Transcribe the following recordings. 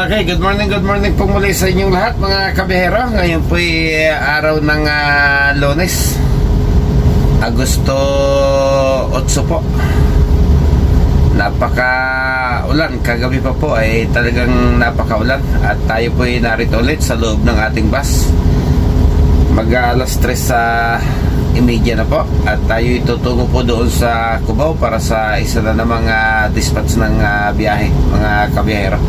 Okay, good morning po muli sa inyong lahat mga kabihero. Ngayon po ay araw ng Lunes, Agosto 8 po. Napaka-ulan, kagabi pa po ay talagang napaka-ulan. At tayo po ay narito ulit sa loob ng ating bus. Mag-alas 3 sa imedya na po. At tayo itutungo po doon sa Cubao para sa isa na namang dispatch ng biyahe mga kabihero.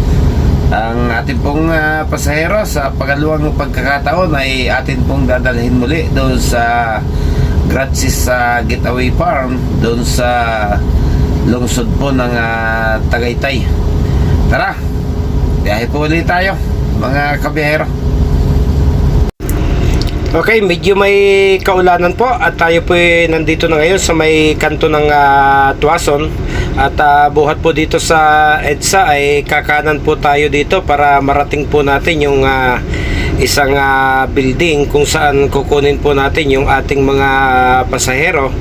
Ang ating pong pasahero sa pangalawang pagkakataon ay atin pong dadalhin muli doon sa Gratsis Getaway Farm, doon sa lungsod po ng Tagaytay. Tara, biyahe po ulit tayo mga kabiyahero. Okay, medyo may kaulanan po at tayo po nandito na ngayon sa may kanto ng Tuason. At buhat po dito sa EDSA ay kakanan po tayo dito para marating po natin yung isang building kung saan kukunin po natin yung ating mga pasahero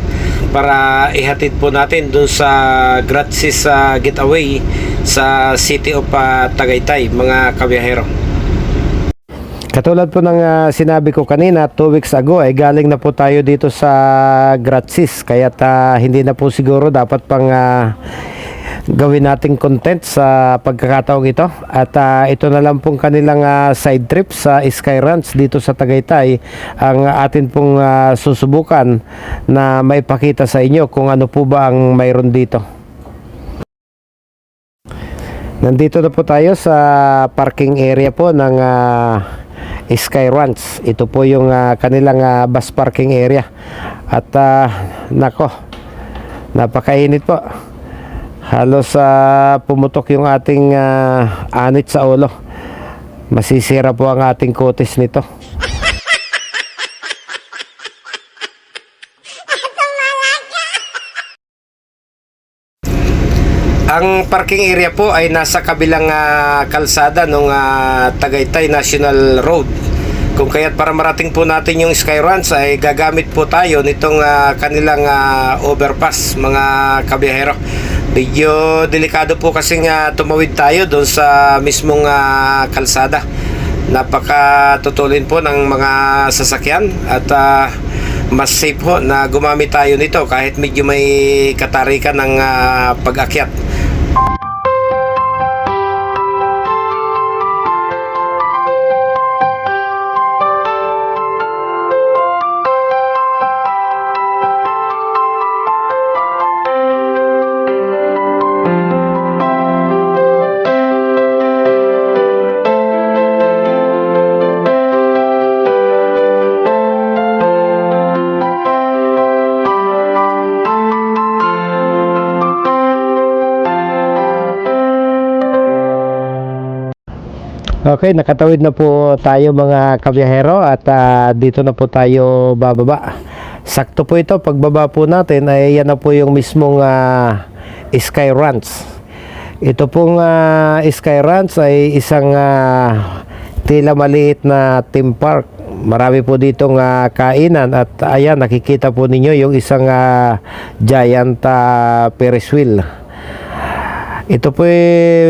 para ihatid po natin dun sa Gratsis Getaway sa City of Tagaytay mga kabiyahero. Katulad po ng sinabi ko kanina 2 weeks ago ay galing na po tayo dito sa Gratsis, kaya hindi na po siguro dapat pang gawin nating content sa pagkakataong ito. At ito na lang pong kanilang side trip sa Sky Ranch dito sa Tagaytay ang atin pong susubukan na maipakita sa inyo kung ano po ba ang mayroon dito. Nandito na po tayo sa parking area po ng Sky Ranch. Ito po yung kanilang bus parking area. At nako, napakainit po. Halos pumutok yung ating anit sa ulo. Masisira po ang ating kutis nito. Ang parking area po ay nasa kabilang kalsada ng Tagaytay National Road. Kung kaya't para marating po natin yung Sky Ranch ay gagamit po tayo nitong kanilang overpass mga kabiyahero. Medyo delikado po kasing tumawid tayo doon sa mismong kalsada. Napakatutulin po ng mga sasakyan at mas safe po na gumamit tayo nito kahit medyo may katarikan ng pag-akyat. Okay, nakatawid na po tayo mga kabiyahero at dito na po tayo bababa. Sakto po ito, pagbaba po natin ay yan na po yung mismong Sky Ranch. Ito pong Sky Ranch ay isang tila maliit na theme park. Marami po ditong kainan at ayan, nakikita po ninyo yung isang giant Ferris wheel. Ito po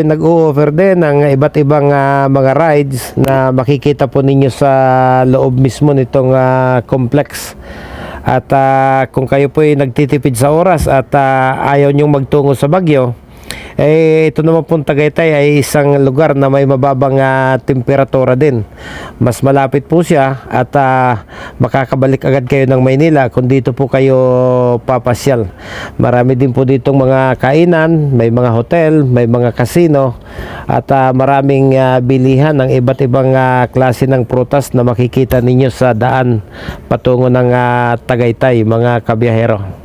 nag-o-offer din ng iba't ibang mga rides na makikita po ninyo sa loob mismo nitong complex. At kung kayo po nagtitipid sa oras at ayaw nyong magtungo sa Baguio, ito naman pong Tagaytay ay isang lugar na may mababang temperatura din. Mas malapit po siya at makakabalik agad kayo ng Maynila kung dito po kayo papasyal. Marami din po ditong mga kainan, may mga hotel, may mga casino at maraming bilihan ng iba't ibang klase ng prutas na makikita ninyo sa daan patungo ng Tagaytay mga kabiyahero.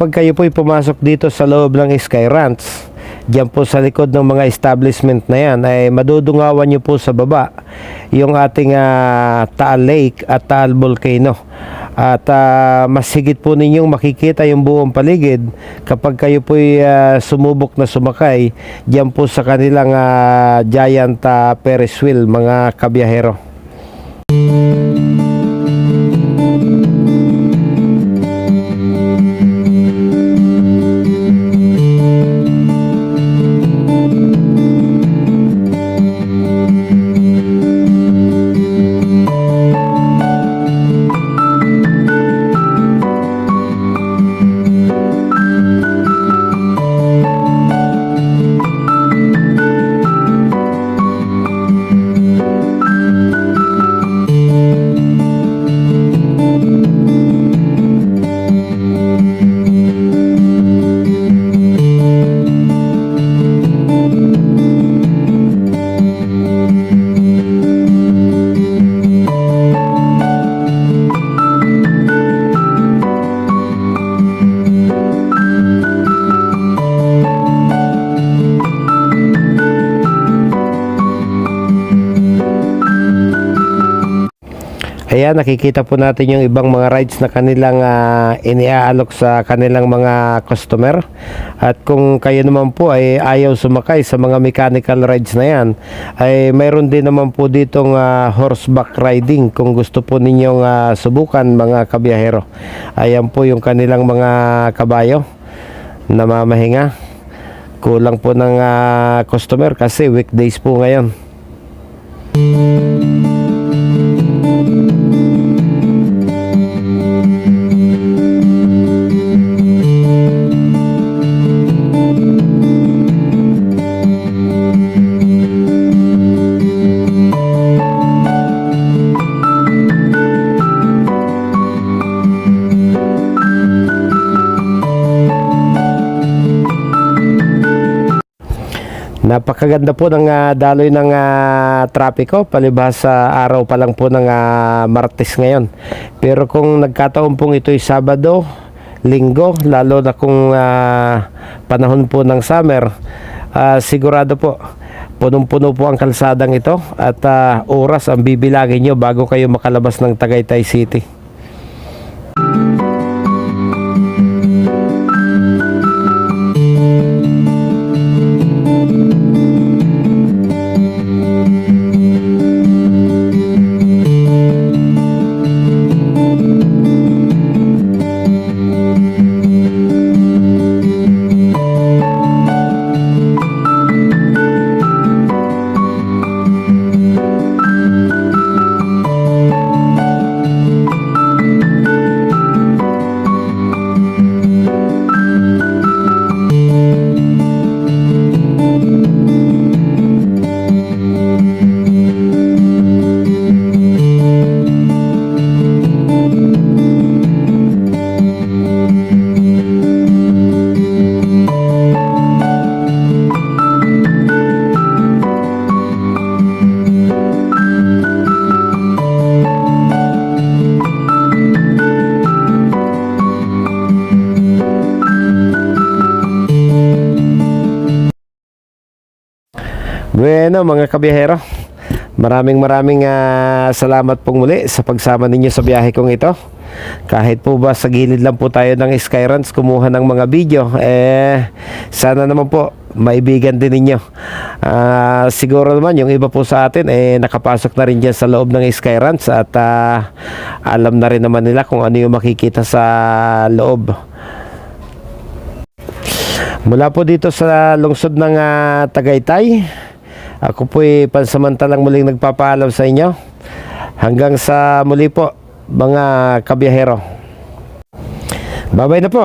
kapag kayo po'y pumasok dito sa loob ng Sky Ranch, diyan po sa likod ng mga establishment na yan, ay madudungawan nyo po sa baba yung ating Taal Lake at Taal Volcano. At mas higit po ninyong makikita yung buong paligid kapag kayo po'y sumubok na sumakay diyan po sa kanilang giant Ferris wheel, mga kabiyahero. Ayan, nakikita po natin yung ibang mga rides na kanilang iniaalok sa kanilang mga customer. At kung kayo naman po ay ayaw sumakay sa mga mechanical rides na yan, ay mayroon din naman po ditong horseback riding kung gusto po ninyong subukan, mga kabiyahero. Ayan po yung kanilang mga kabayo na mamahinga. Kulang po ng customer kasi weekdays po ngayon. Napakaganda po ng daloy ng trapiko, palibhas sa araw pa lang po ng Martes ngayon. Pero kung nagkataon pong ito'y Sabado, Linggo, lalo na kung panahon po ng summer, sigurado po punong-puno po ang kalsadang ito at oras ang bibilagin nyo bago kayo makalabas ng Tagaytay City. Bueno, mga kabiyahero, maraming salamat pong muli sa pagsama ninyo sa biyahe kong ito. Kahit po ba sa gilid lang po tayo ng Sky Ranch kumuha ng mga video, sana naman po maibigan din ninyo. Siguro naman yung iba po sa atin nakapasok na rin dyan sa loob ng Sky Ranch at alam na rin naman nila kung ano yung makikita sa loob. Mula po dito sa lungsod ng Tagaytay, ako po'y pansamantalang muling nagpapaalam sa inyo. Hanggang sa muli po, mga kabiyahero. Bye-bye na po.